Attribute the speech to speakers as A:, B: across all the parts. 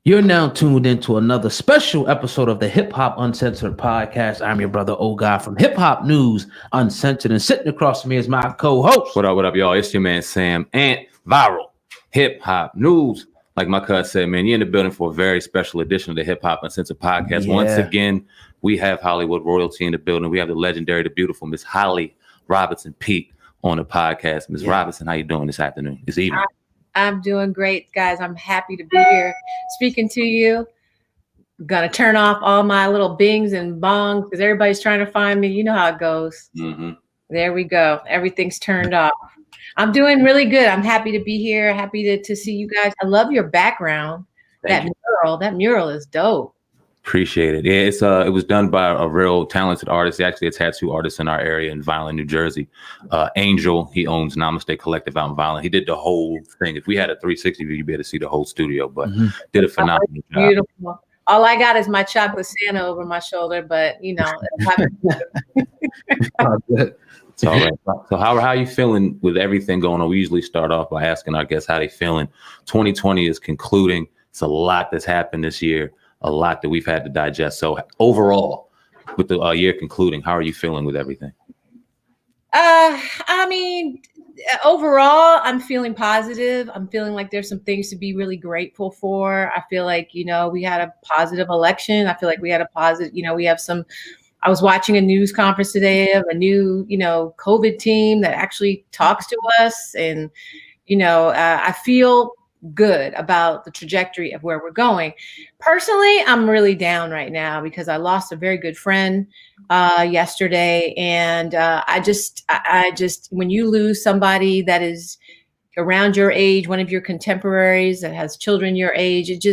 A: You're now tuned into another special episode of the Hip Hop Uncensored podcast. I'm your brother, O God, from Hip Hop News Uncensored, and sitting across from me is my co-host.
B: What up, y'all? It's your man, Sam, and Viral Hip Hop News. Like my cousin said, man, you're in the building for a very special edition of the Hip Hop Uncensored podcast.
A: Yeah.
B: Once again, we have Hollywood royalty in the building. We have the legendary, the beautiful Miss Holly Robinson Peete on the podcast. Miss Robinson, how you doing this afternoon, this evening?
C: I'm doing great, guys. I'm happy to be here speaking to you. I'm gonna turn off all my little bings and bongs because everybody's trying to find me. You know how it goes.
B: Mm-hmm.
C: There we go. Everything's turned off. I'm doing really good. I'm happy to be here. Happy to see you guys. I love your background. That mural is dope.
B: Appreciate it. Yeah, it was done by a real talented artist. He's actually a tattoo artist in our area in Violent, New Jersey. Angel, he owns Namaste Collective out in Violent. He did the whole thing. If we had a 360 view, you'd be able to see the whole studio, but did a phenomenal job.
C: Beautiful. All I got is my chocolate Santa over my shoulder, but you know.
B: It's all right. So how are you feeling with everything going on? We usually start off by asking our guests how they feeling. 2020 is concluding. It's a lot that's happened this year. A lot that we've had to digest. So overall, with the year concluding, how are you feeling with everything?
C: I mean, overall, I'm feeling positive. I'm feeling like there's some things to be really grateful for. I feel like, you know, we had a positive election. I feel like we had a positive, you know, we have some, I was watching a news conference today of a new, you know, COVID team that actually talks to us. And, you know, I feel good about the trajectory of where we're going. Personally, I'm really down right now because I lost a very good friend yesterday. And I just, when you lose somebody that is around your age, one of your contemporaries that has children your age, it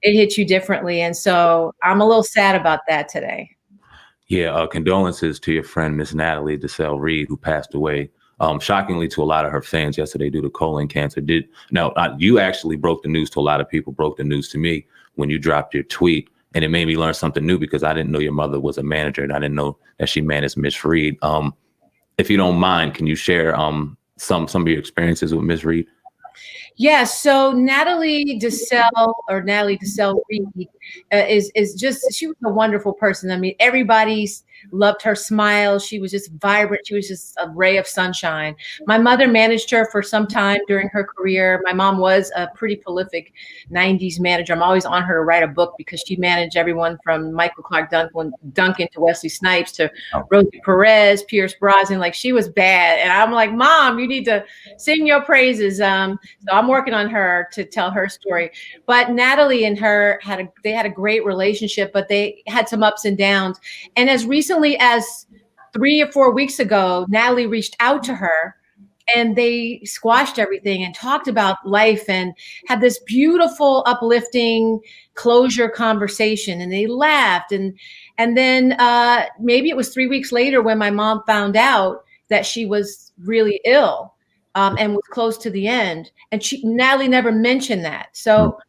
C: hits you differently. And so I'm a little sad about that today.
B: Yeah, condolences to your friend, Miss Natalie DeSalle Reed, who passed away. Shockingly to a lot of her fans yesterday due to colon cancer. You actually broke the news to a lot of people, broke the news to me when you dropped your tweet. And it made me learn something new because I didn't know your mother was a manager and I didn't know that she managed Miss Reed. If you don't mind, can you share some of your experiences with Miss Reed?
C: Yeah, so Natalie DeSalle Reed is just, she was a wonderful person. I mean, everybody loved her smile. She was just vibrant. She was just a ray of sunshine. My mother managed her for some time during her career. My mom was a pretty prolific 90s manager. I'm always on her to write a book because she managed everyone from Michael Clark Duncan to Wesley Snipes to Rosie Perez, Pierce Brosnan. Like, she was bad. And I'm like, Mom, you need to sing your praises. So I'm working on her to tell her story. But Natalie and her had a great relationship, but they had some ups and downs. And as recently as 3 or 4 weeks ago, Natalie reached out to her and they squashed everything and talked about life and had this beautiful, uplifting closure conversation. And they laughed. And then maybe it was 3 weeks later when my mom found out that she was really ill and was close to the end. And Natalie never mentioned that. So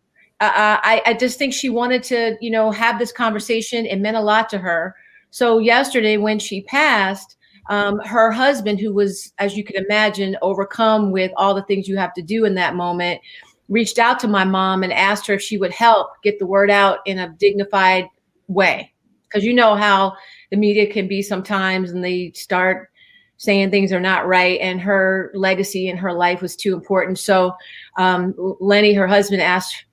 C: I just think she wanted to, you know, have this conversation. It meant a lot to her. So yesterday when she passed, her husband, who was, as you can imagine, overcome with all the things you have to do in that moment, reached out to my mom and asked her if she would help get the word out in a dignified way. Because you know how the media can be sometimes, and they start saying things are not right, and her legacy and her life was too important. So Lenny, her husband, asked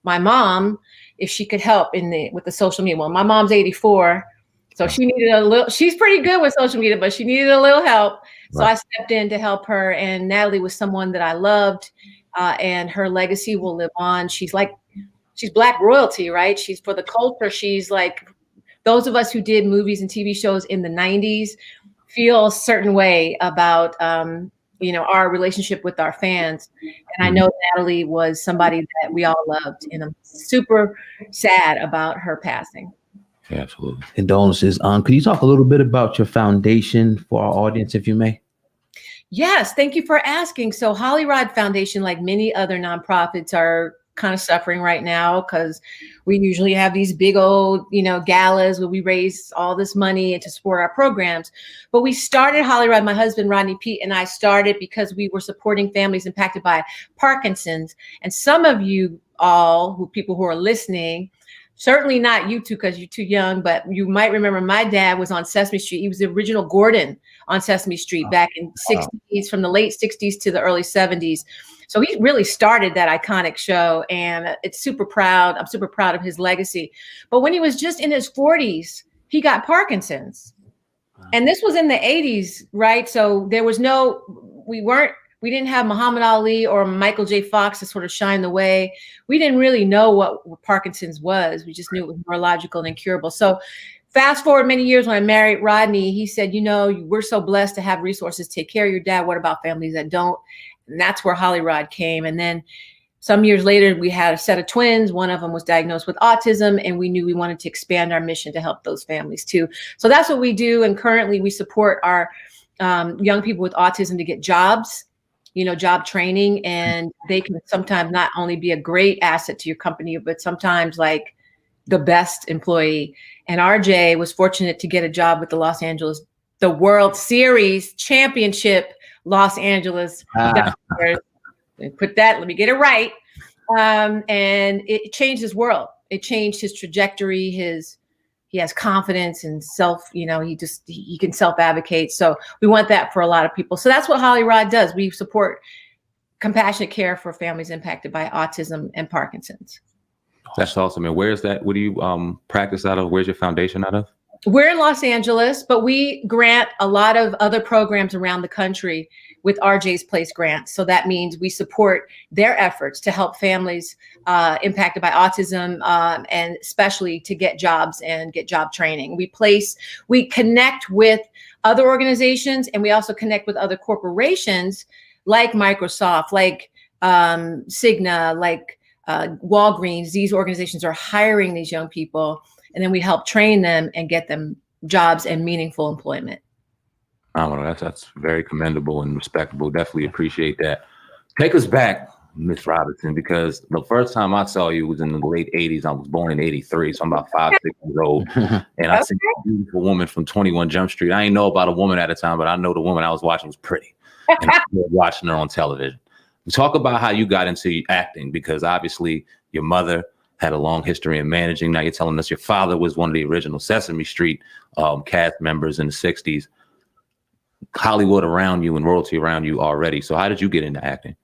C: my mom if she could help with the social media. Well, my mom's 84. So she needed she's pretty good with social media, but she needed a little help. So I stepped in to help her. And Natalie was someone that I loved, and her legacy will live on. She's Black royalty, right? She's for the culture. She's like those of us who did movies and TV shows in the 90s feel a certain way about, you know, our relationship with our fans. And I know Natalie was somebody that we all loved, and I'm super sad about her passing.
B: Yeah, absolutely.
A: Condolences. Could you talk a little bit about your foundation for our audience, if you may?
C: Yes, thank you for asking. So Holly Rod Foundation, like many other nonprofits, are kind of suffering right now because we usually have these big old, you know, galas where we raise all this money and to support our programs. But we started Holly Rod, my husband, Rodney Peete, and I started because we were supporting families impacted by Parkinson's. And some of you all people who are listening, certainly not you two because you're too young, but you might remember my dad was on Sesame Street. He was the original Gordon on Sesame Street back in 60s, from the late 60s to the early 70s. So he really started that iconic show, and I'm super proud of his legacy. But when he was just in his 40s, he got Parkinson's. And this was in the 80s, right? So there was we didn't have Muhammad Ali or Michael J. Fox to sort of shine the way. We didn't really know what Parkinson's was. We just knew it was neurological and incurable. So fast forward many years, when I married Rodney, he said, we're so blessed to have resources to take care of your dad. What about families that don't? And that's where Hollyrod came. And then some years later, we had a set of twins. One of them was diagnosed with autism, and we knew we wanted to expand our mission to help those families too. So that's what we do. And currently we support our young people with autism to get jobs, job training, and they can sometimes not only be a great asset to your company, but sometimes like the best employee. And RJ was fortunate to get a job with the World Series Championship, Los Angeles. Let me get it right. And it changed his world. It changed his trajectory. He has confidence and self, he can self-advocate. So we want that for a lot of people. So that's what Hollyrod does. We support compassionate care for families impacted by autism and Parkinson's.
B: That's awesome. And where's that? What do you practice out of? Where's your foundation out of?
C: We're in Los Angeles, but we grant a lot of other programs around the country with RJ's Place grants. So that means we support their efforts to help families impacted by autism, and especially to get jobs and get job training. We connect with other organizations, and we also connect with other corporations like Microsoft, like Cigna, like Walgreens. These organizations are hiring these young people, and then we help train them and get them jobs and meaningful employment.
B: I don't know. That's very commendable and respectable. Definitely appreciate that. Take us back, Miss Robinson, because the first time I saw you was in the late 80s. I was born in 83, so I'm about 5, 6 years old. And I seen a beautiful woman from 21 Jump Street. I didn't know about a woman at the time, but I know the woman I was watching was pretty. And I was watching her on television. Talk about how you got into acting, because obviously your mother had a long history in managing. Now you're telling us your father was one of the original Sesame Street cast members in the 60s. Hollywood around you and royalty around you already. So how did you get into acting?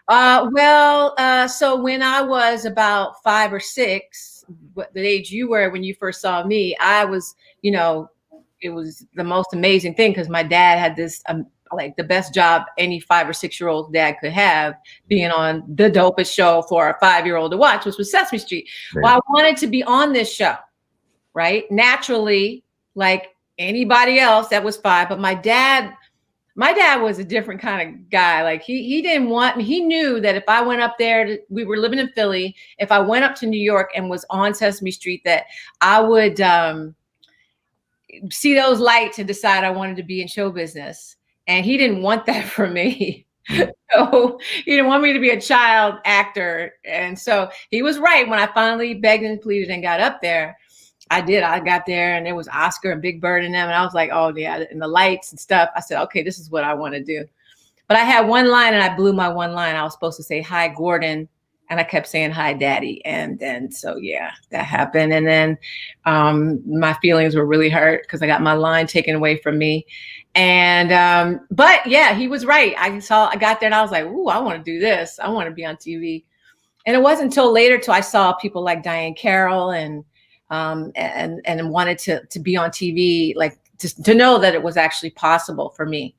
C: So when I was about 5 or 6, the age you were when you first saw me, I was, it was the most amazing thing because my dad had this like the best job any 5 or 6 year old dad could have, being on the dopest show for a 5-year-old to watch, which was Sesame Street. Right. Well, I wanted to be on this show, right? Naturally, like anybody else that was 5, but my dad was a different kind of guy. Like he didn't want me. He knew that if I went up there, we were living in Philly. If I went up to New York and was on Sesame Street, that I would see those lights and decide I wanted to be in show business. And he didn't want that for me. So he didn't want me to be a child actor. And so he was right. When I finally begged and pleaded and got up there, I did. I got there and there was Oscar and Big Bird in them. And I was like, oh yeah, and the lights and stuff. I said, okay, this is what I want to do. But I had one line and I blew my one line. I was supposed to say, hi, Gordon. And I kept saying, hi, Daddy. And then, so yeah, that happened. And then my feelings were really hurt because I got my line taken away from me. And, but yeah, he was right. I got there and I was like, ooh, I want to do this. I want to be on TV. And it wasn't until later till I saw people like Diane Carroll and wanted to be on TV, like to know that it was actually possible for me.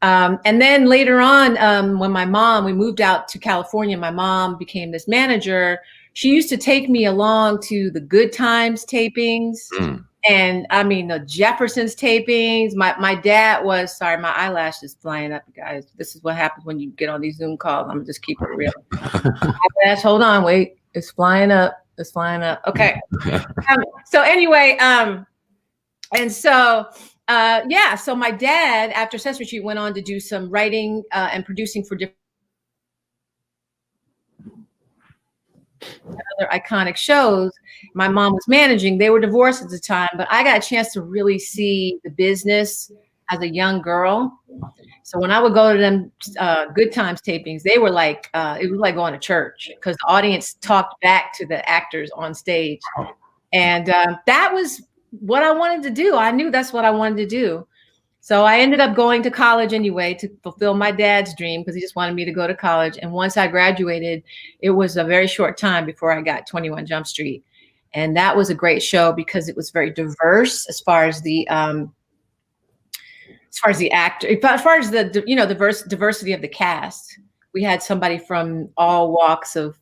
C: And then later on, when we moved out to California, my mom became this manager. She used to take me along to the Good Times tapings. And I mean, the Jeffersons tapings. My dad was, sorry, my eyelash is flying up, guys. This is what happens when you get on these Zoom calls. I'm gonna just keep it real. Eyelash, hold on, wait, it's flying up. It's flying up. Okay. So anyway, and so yeah, so my dad, after Sesame Street, went on to do some writing and producing for different other iconic shows. My mom was managing. They were divorced at the time, but I got a chance to really see the business as a young girl. So when I would go to them Good Times tapings, they were like, it was like going to church because the audience talked back to the actors on stage. And that was what I wanted to do. I knew that's what I wanted to do. So I ended up going to college anyway to fulfill my dad's dream because he just wanted me to go to college. And once I graduated, it was a very short time before I got 21 Jump Street. And that was a great show because it was very diverse as far as the actor, as far as the diversity of the cast. We had somebody from all walks of,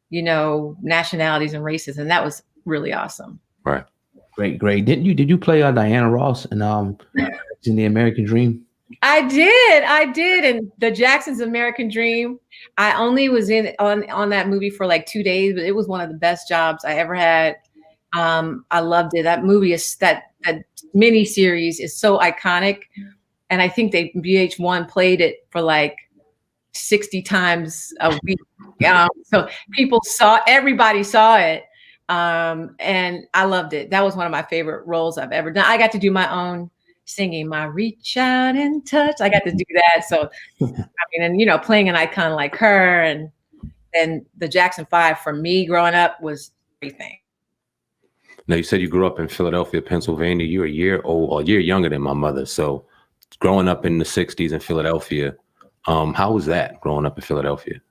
C: nationalities and races, and that was really awesome.
B: Right.
A: Great. Did you play Diana Ross in The American Dream?
C: I did. And the Jackson's American Dream. I only was on that movie for like 2 days, but it was one of the best jobs I ever had. I loved it. That movie that mini series is so iconic. And I think VH1 played it for like 60 times a week. So everybody saw it. And I loved it. That was one of my favorite roles I've ever done. I got to do my own singing, my reach out and touch. I got to do that. So, and playing an icon like her and the Jackson 5 for me growing up was everything.
B: Now, you said you grew up in Philadelphia, Pennsylvania. You're a year younger than my mother. So growing up in the 60s in Philadelphia, how was that growing up in Philadelphia?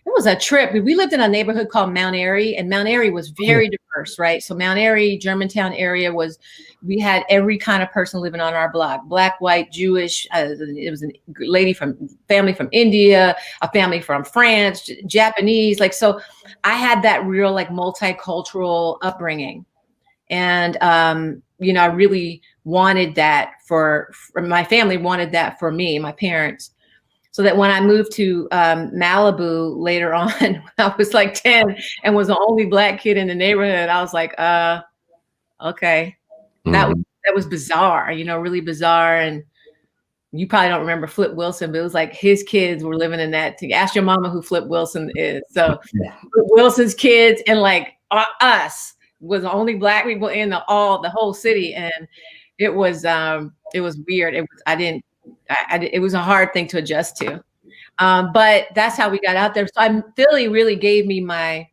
C: It was a trip. We lived in a neighborhood called Mount Airy, and Mount Airy was very diverse, right? So Mount Airy, Germantown area we had every kind of person living on our block, Black, white, Jewish. It was a family from India, a family from France, Japanese. So I had that real multicultural upbringing. And, I really wanted that for my family, wanted that for me, my parents. So that when I moved to Malibu later on, when I was like 10 and was the only Black kid in the neighborhood, I was like, okay. Mm-hmm. That was bizarre, really bizarre. And you probably don't remember Flip Wilson, but it was like his kids were living in that. Ask your mama who Flip Wilson is. So Flip Wilson's kids and us was the only Black people in the whole city. And it was weird. It was a hard thing to adjust to. But that's how we got out there. So Philly really gave me my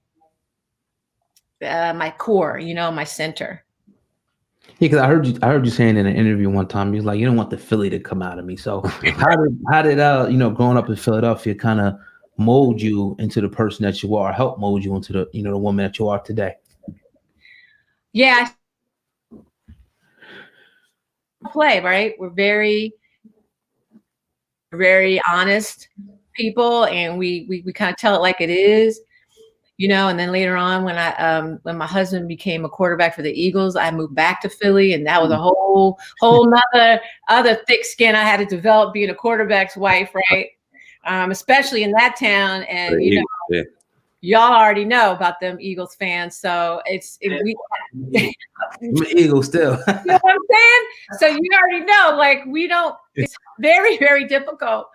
C: core, my center.
A: Yeah, because I heard you saying in an interview one time, you was like, you don't want the Philly to come out of me. So how did growing up in Philadelphia kind of mold you into the person that you are, help mold you into the the woman that you are today?
C: Yeah. Play, right? We're very, very honest people, and we kind of tell it like it is. And then later on when my husband became a quarterback for the Eagles, I moved back to Philly, and that was a whole nother other thick skin I had to develop being a quarterback's wife, right? Especially in that town. And y'all already know about them Eagles fans. So
A: Eagles still.
C: You know what I'm saying? So you already know, it's very, very difficult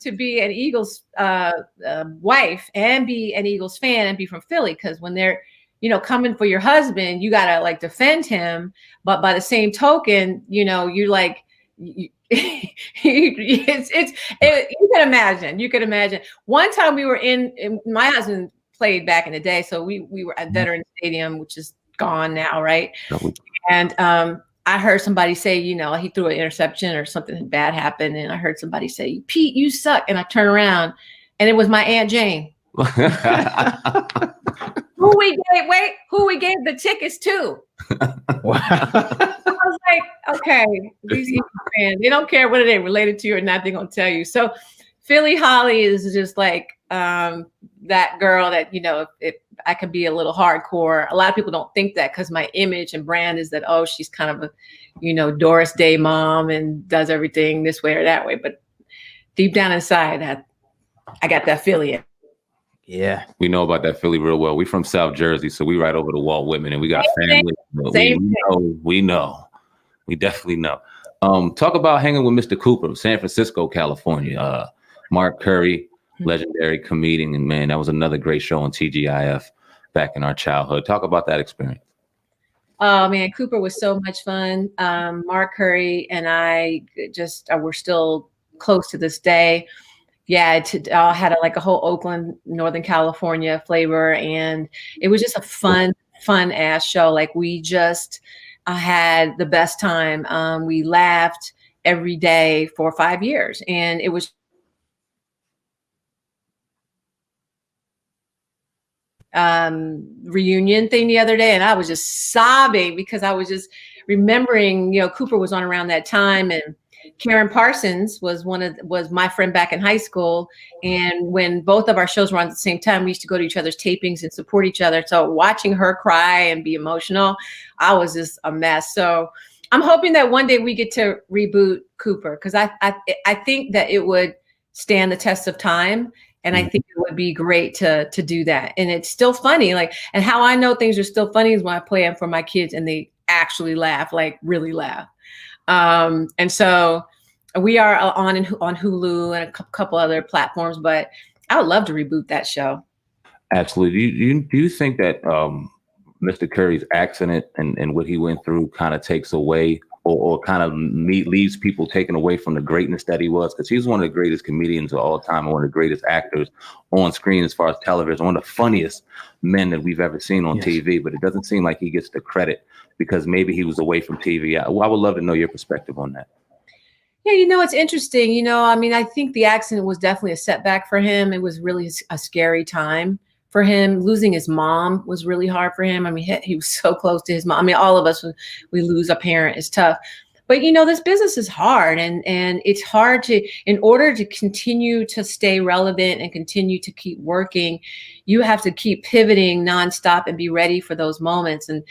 C: to be an Eagles wife and be an Eagles fan and be from Philly, because when they're coming for your husband, you gotta defend him, but by the same token, you can imagine. One time we were in my husband played back in the day, so we were at Veterans Stadium, which is gone now, right? And I heard somebody say, he threw an interception or something bad happened. And I heard somebody say, Pete, you suck. And I turned around and it was my Aunt Jane. who we gave the tickets to. Wow. I was like, okay, these fans, they don't care whether they're related to you or not, they're going to tell you. So Philly Holly is just that girl that, if I can be a little hardcore. A lot of people don't think that because my image and brand is that, she's kind of a, Doris Day mom and does everything this way or that way. But deep down inside, I got that Philly.
A: Yeah.
B: We know about that Philly real well. We from South Jersey, so we right over the Walt Whitman, and we got family. We know. We definitely know. Talk about hanging with Mr. Cooper, San Francisco, California. Mark Curry, legendary comedian, and man, that was another great show on TGIF back in our childhood. Talk about that experience.
C: Oh man, Cooper was so much fun. Mark Curry and I we're still close to this day. Yeah, it had like a whole Oakland, Northern California flavor, and it was just a fun ass show. Like we just had the best time. We laughed every day for 5 years, and it was reunion thing the other day, and I was just sobbing because I was just remembering, Cooper was on around that time, and Karen Parsons was was my friend back in high school. And when both of our shows were on at the same time, we used to go to each other's tapings and support each other. So watching her cry and be emotional, I was just a mess. So I'm hoping that one day we get to reboot Cooper, because I think that it would stand the test of time. And I think it would be great to do that. And it's still funny. And how I know things are still funny is when I play them for my kids and they actually laugh, like really laugh. And so we are on Hulu and a couple other platforms, but I would love to reboot that show.
B: Absolutely. Do you think that Mr. Curry's accident and what he went through kind of takes away or kind of leaves people taken away from the greatness that he was? Because he's one of the greatest comedians of all time, and one of the greatest actors on screen as far as television, one of the funniest men that we've ever seen on TV. But it doesn't seem like he gets the credit because maybe he was away from TV. I would love to know your perspective on that.
C: Yeah, it's interesting. I think the accident was definitely a setback for him. It was really a scary time for him. Losing his mom was really hard for him. He was so close to his mom. All of us, when we lose a parent, is tough. But this business is hard, and it's hard in order to continue to stay relevant and continue to keep working, you have to keep pivoting nonstop and be ready for those moments. And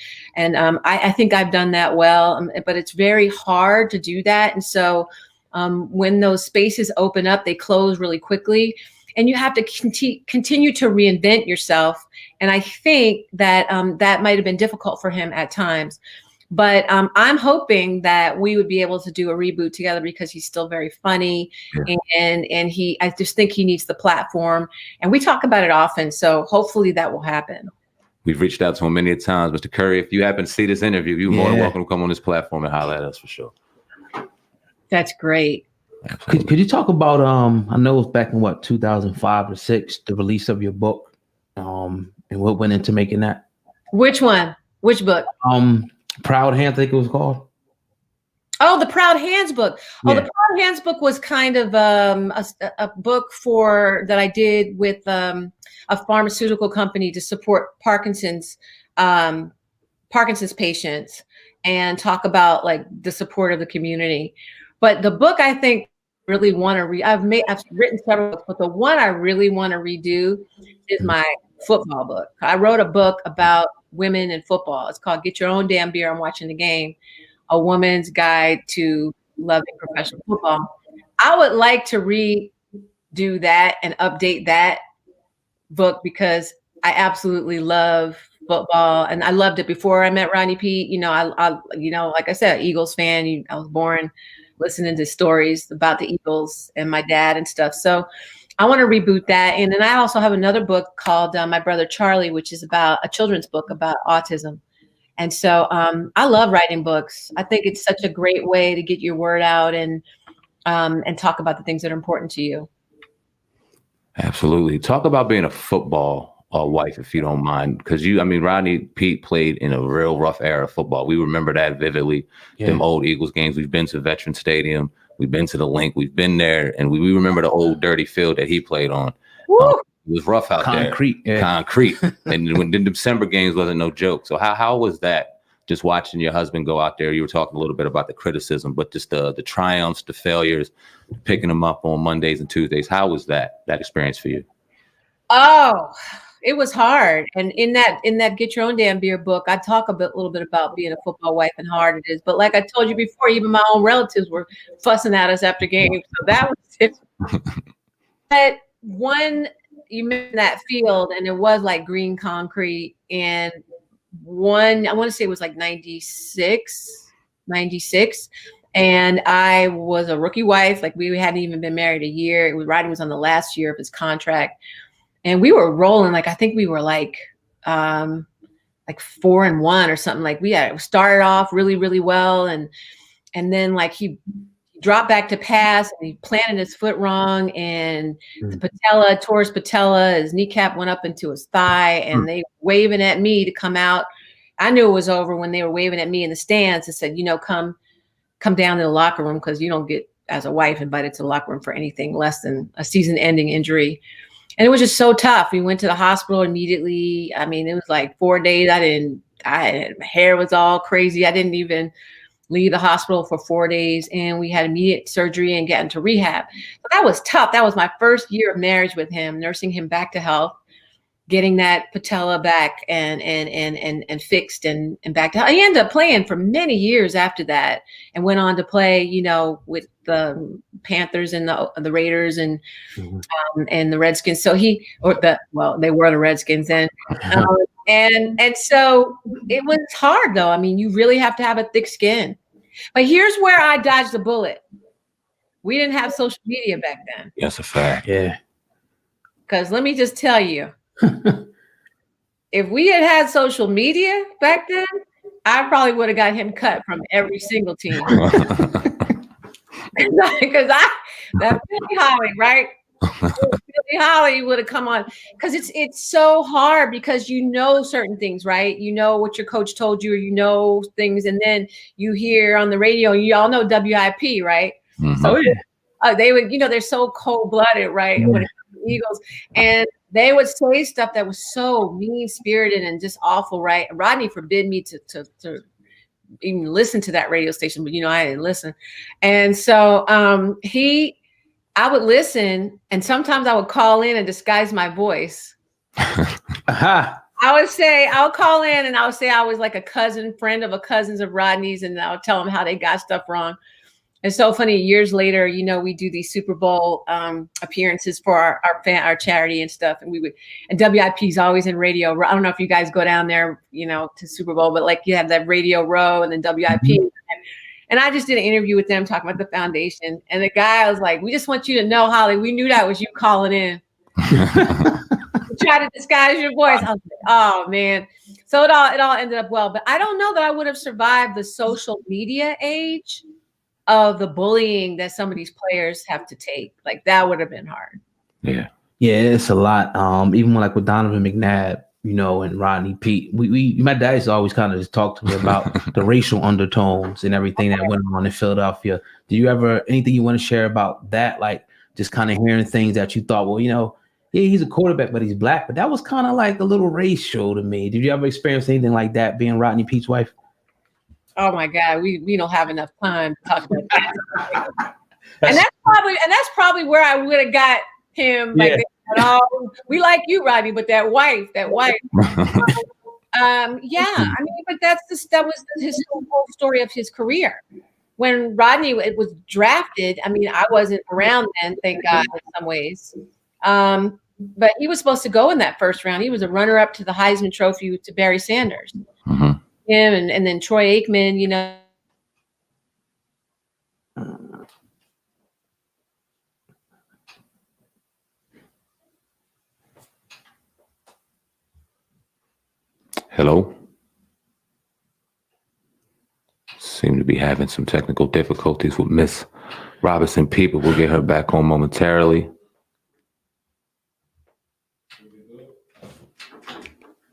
C: I think I've done that well, but it's very hard to do that. And so when those spaces open up, they close really quickly, and you have to continue to reinvent yourself. And I think that that might have been difficult for him at times. But I'm hoping that we would be able to do a reboot together, because he's still very funny. And I just think he needs the platform, and we talk about it often. So hopefully that will happen.
B: We've reached out to him many times. Mr. Curry, if you happen to see this interview, you're more than welcome to come on this platform and holler at us for sure.
C: That's great.
A: Could you talk about, I know it was back in 2005 or 6, the release of your book, and what went into making that?
C: Which one? Which book?
A: Proud Hands, I think it was called.
C: Oh, the Proud Hands book. Oh, the Proud Hands book was kind of a book that I did with a pharmaceutical company to support Parkinson's patients, and talk about like the support of the community. But the book I think really want to read. I've written several books, but the one I really want to redo is my football book. I wrote a book about women in football. It's called Get Your Own Damn Beer, I'm Watching the Game, a woman's guide to loving professional football. I would like to redo that and update that book, because I absolutely love football, and I loved it before I met Rodney Pete. I like I said, Eagles fan. I was born listening to stories about the Eagles and my dad and stuff. So I want to reboot that. And then I also have another book called My Brother Charlie, which is about a children's book about autism. And so I love writing books. I think it's such a great way to get your word out and talk about the things that are important to you.
B: Absolutely. Talk about being a football wife, if you don't mind, because Rodney Pete played in a real rough era of football. We remember that vividly. Them old Eagles games. We've been to Veterans Stadium. We've been to the Link. We've been there, and we remember the old dirty field that he played on. It was rough out there. Concrete. And when the December games wasn't no joke. So how was that? Just watching your husband go out there. You were talking a little bit about the criticism, but just the triumphs, the failures, picking them up on Mondays and Tuesdays. How was that experience for you?
C: Oh, it was hard. And in that Get Your Own Damn Beer book, I talk a little bit about being a football wife and how hard it is. But like I told you before, even my own relatives were fussing at us after games. So that was it. But you mentioned that field, and it was like green concrete. And I want to say it was like 96. And I was a rookie wife. Like we hadn't even been married a year. Rodney was on the last year of his contract. And we were rolling, like I think we were like 4-1 or something. Like we had started off really, really well, and then like he dropped back to pass, and he planted his foot wrong, and the patella, tore his patella, his kneecap went up into his thigh, and they waving at me to come out. I knew it was over when they were waving at me in the stands and said, come down to the locker room, because you don't get, as a wife, invited to the locker room for anything less than a season-ending injury. And it was just so tough. We went to the hospital immediately. I mean, it was like 4 days. My hair was all crazy. I didn't even leave the hospital for 4 days, and we had immediate surgery and got into rehab. But that was tough. That was my first year of marriage with him, nursing him back to health, getting that patella back and fixed and back to health. He ended up playing for many years after that, and went on to play, with the Panthers and the Raiders and the Redskins. So they were the Redskins then. And so it was hard, though. I mean, you really have to have a thick skin. But here's where I dodged the bullet. We didn't have social media back then.
B: That's a fact.
A: Yeah.
C: Because let me just tell you, if we had social media back then, I probably would have got him cut from every single team. Because that Philly Holly, right? Philly Holly would have come on, because it's so hard, because certain things, right? You know what your coach told you, or things, and then you hear on the radio, and you all know WIP, right?
B: Mm-hmm.
C: So they would, they're so cold-blooded, right?
A: Yeah.
C: When it comes to the Eagles, and they would say stuff that was so mean-spirited and just awful, right? Rodney forbid me to even listen to that radio station, but I didn't listen. And so I would listen, and sometimes I would call in and disguise my voice.
A: Uh-huh.
C: I would call in and I would say I was like a friend of a cousin's of Rodney's, and I would tell them how they got stuff wrong. It's so funny. Years later, we do these Super Bowl appearances for our charity and stuff, and WIP is always in radio. I don't know if you guys go down there, to Super Bowl, but like you have that radio row and then WIP. Mm-hmm. And I just did an interview with them talking about the foundation, and the guy was like, "We just want you to know, Holly, we knew that was you calling in. Try to disguise your voice." I was like, "Oh man!" So it all ended up well, but I don't know that I would have survived the social media age of the bullying that some of these players have to take. Like, that would have been hard.
A: Yeah, it's a lot. Even with Donovan McNabb, and Rodney Pete, my dad used to always kind of just talk to me about the racial undertones and everything that went on in Philadelphia. Do you anything you want to share about that? Like, just kind of hearing things that you thought, well, yeah, he's a quarterback, but he's black, but that was kind of like a little racial to me. Did you ever experience anything like that, being Rodney Pete's wife?
C: Oh my God, we don't have enough time to talk about that. and that's probably where I would have got him.
A: Yeah.
C: We like you, Rodney, but that wife. Yeah, I mean, but that was his whole story of his career. When Rodney was drafted, I mean, I wasn't around then, thank God, in some ways. But he was supposed to go in that first round. He was a runner-up to the Heisman Trophy to Barry Sanders.
B: Mm-hmm.
C: Him and then Troy Aikman,
B: Hello. Seem to be having some technical difficulties with Miss Robinson Pete, but we'll get her back on momentarily.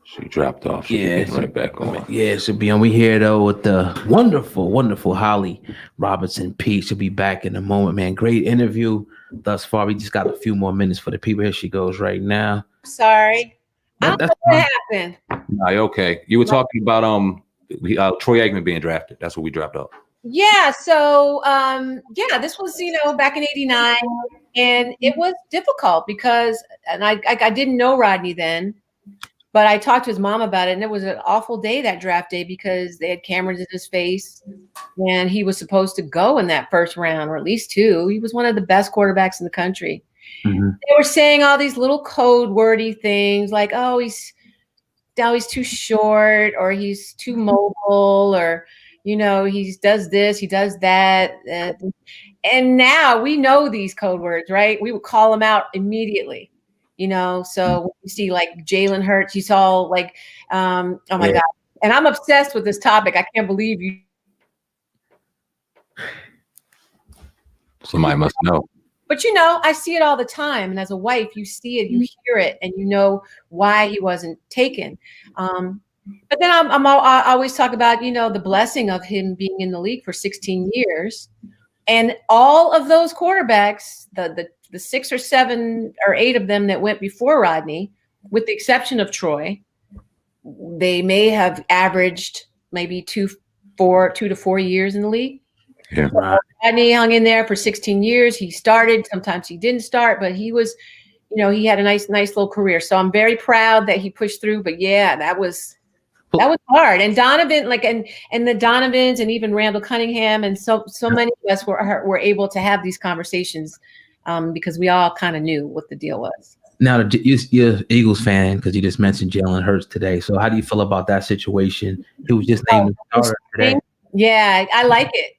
B: She dropped off. She'll be right back on.
A: Yeah, she'll be on. We here though with the wonderful, wonderful Holly Robinson Pete. She'll be back in a moment, man. Great interview thus far. We just got a few more minutes for the people. Here she goes right now.
C: Sorry. I don't know what happened.
B: No, okay. You were talking about Troy Aikman being drafted. That's what we dropped off.
C: Yeah. So this was back in '89, and it was difficult because, and I didn't know Rodney then, but I talked to his mom about it, and it was an awful day, that draft day, because they had cameras in his face, and he was supposed to go in that first round, or at least two. He was one of the best quarterbacks in the country. Mm-hmm. They were saying all these little code wordy things like, "Oh, he's too short," or "He's too mobile," or he does this, he does that. And now we know these code words, right? We would call them out immediately. So when you see like Jalen Hurts, you saw like, oh my God. And I'm obsessed with this topic. I can't believe you.
B: Somebody must know.
C: But I see it all the time, and as a wife, you see it, you hear it, and you know why he wasn't taken. But then I always talk about the blessing of him being in the league for 16 years, and all of those quarterbacks, the 6 or 7 or 8 of them that went before Rodney, with the exception of Troy, they may have averaged maybe 2 to 4 years in the league.
B: Yeah.
A: Right.
C: Rodney hung in there for 16 years. He started. Sometimes he didn't start, but he was, he had a nice little career. So I'm very proud that he pushed through. But yeah, that was hard. And Donovan, and the Donovans, and even Randall Cunningham, and so many of us were able to have these conversations because we all kind of knew what the deal was.
A: Now, you're an Eagles fan because you just mentioned Jalen Hurts today. So how do you feel about that situation? He was just named the starter today.
C: Yeah, I like it.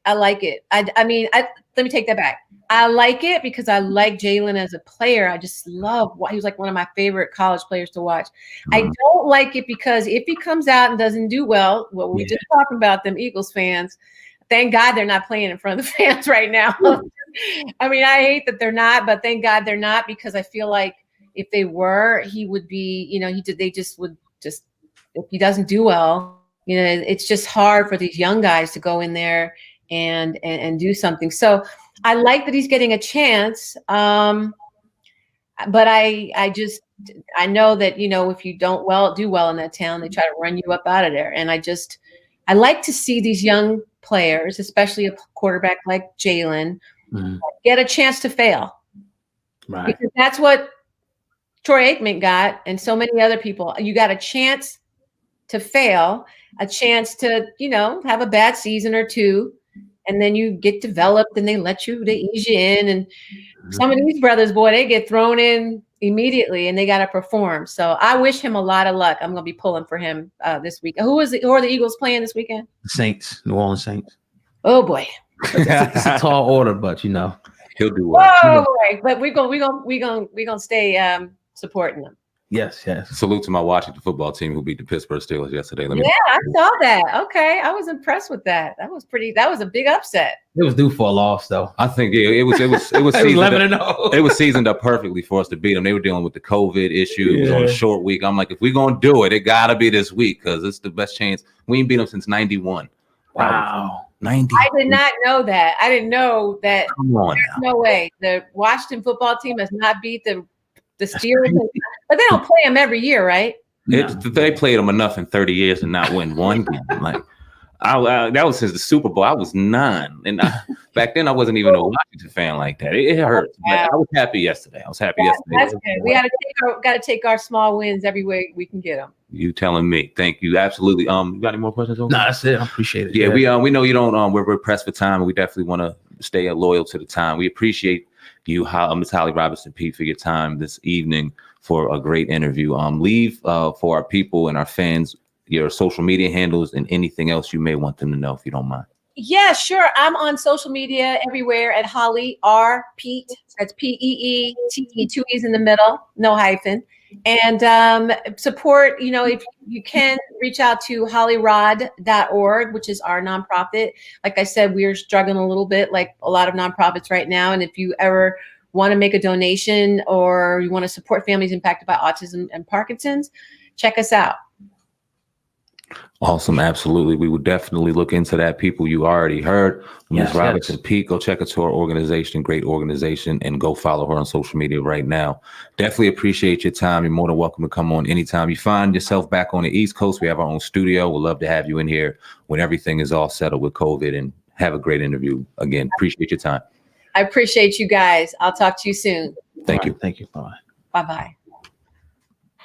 C: I mean, let me take that back. I like it because I like Jalen as a player. I just love he was like one of my favorite college players to watch. I don't like it because if he comes out and doesn't do well, what we just talking about, them Eagles fans, thank God they're not playing in front of the fans right now. I mean, I hate that they're not, but thank God they're not, because I feel like if they were, he would be, if he doesn't do well, it's just hard for these young guys to go in there and do something. So I like that he's getting a chance. But I know that, if you don't do well in that town, they try to run you up out of there. And I like to see these young players, especially a quarterback like Jalen, get a chance to fail.
A: Right.
C: Because that's what Troy Aikman got, and so many other people. You got a chance to fail, a chance to, have a bad season or two, and then you get developed and they ease you in. And some of these brothers, boy, they get thrown in immediately and they got to perform. So I wish him a lot of luck. I'm going to be pulling for him this week. Who are the Eagles playing this weekend?
A: Saints, New Orleans Saints.
C: Oh boy.
A: It's a tall order, but he'll
B: do well.
C: Oh boy. But we're gonna stay supporting them.
A: Yes.
B: Salute to my Washington football team who beat the Pittsburgh Steelers yesterday.
C: I saw that. Okay, I was impressed with that. That was a big upset.
A: It was due for a loss, though.
B: I think it was. It was
A: 11-0.
B: It was seasoned up perfectly for us to beat them. They were dealing with the COVID issue. It was on a short week. I'm like, if we're gonna do it, it gotta be this week because it's the best chance. We ain't beat them since '91.
A: Wow.
B: 90.
C: I did not know that. I didn't know that.
B: Come on,
C: no way. The Washington football team has not beat the Steelers, but they don't play them every year, right?
B: They played them enough in 30 years and not win one game. Like that was since the Super Bowl. I was 9, and back then I wasn't even a Washington fan like that. It hurt. But I was happy yesterday. That's
C: good. We got to take our small wins every way we can get them.
B: You telling me? Thank you. Absolutely. You got any more questions?
A: No, that's it. I appreciate it.
B: Yeah, we know you don't. We're pressed for time, and we definitely want to stay loyal to the time. We appreciate you, Ms. Holly Robinson Pete, for your time this evening for a great interview. Leave for our people and our fans your social media handles and anything else you may want them to know, if you don't mind.
C: Yeah, sure. I'm on social media everywhere at Holly R. Pete. That's Peete, 2 E's in the middle, no hyphen. And support, if you can, reach out to hollyrod.org, which is our nonprofit. Like I said, we're struggling a little bit like a lot of nonprofits right now. And if you ever want to make a donation or you want to support families impacted by autism and Parkinson's, check us out.
B: Awesome. Absolutely. We would definitely look into that. People, you already heard Ms. Robinson Pete. Go check out her organization, great organization, and go follow her on social media right now. Definitely appreciate your time. You're more than welcome to come on anytime you find yourself back on the East Coast. We have our own studio. We'd love to have you in here when everything is all settled with COVID, and have a great interview. Again, appreciate your time.
C: I appreciate you guys. I'll talk to you soon.
B: Thank you.
A: Thank you. Bye.
C: Bye-bye.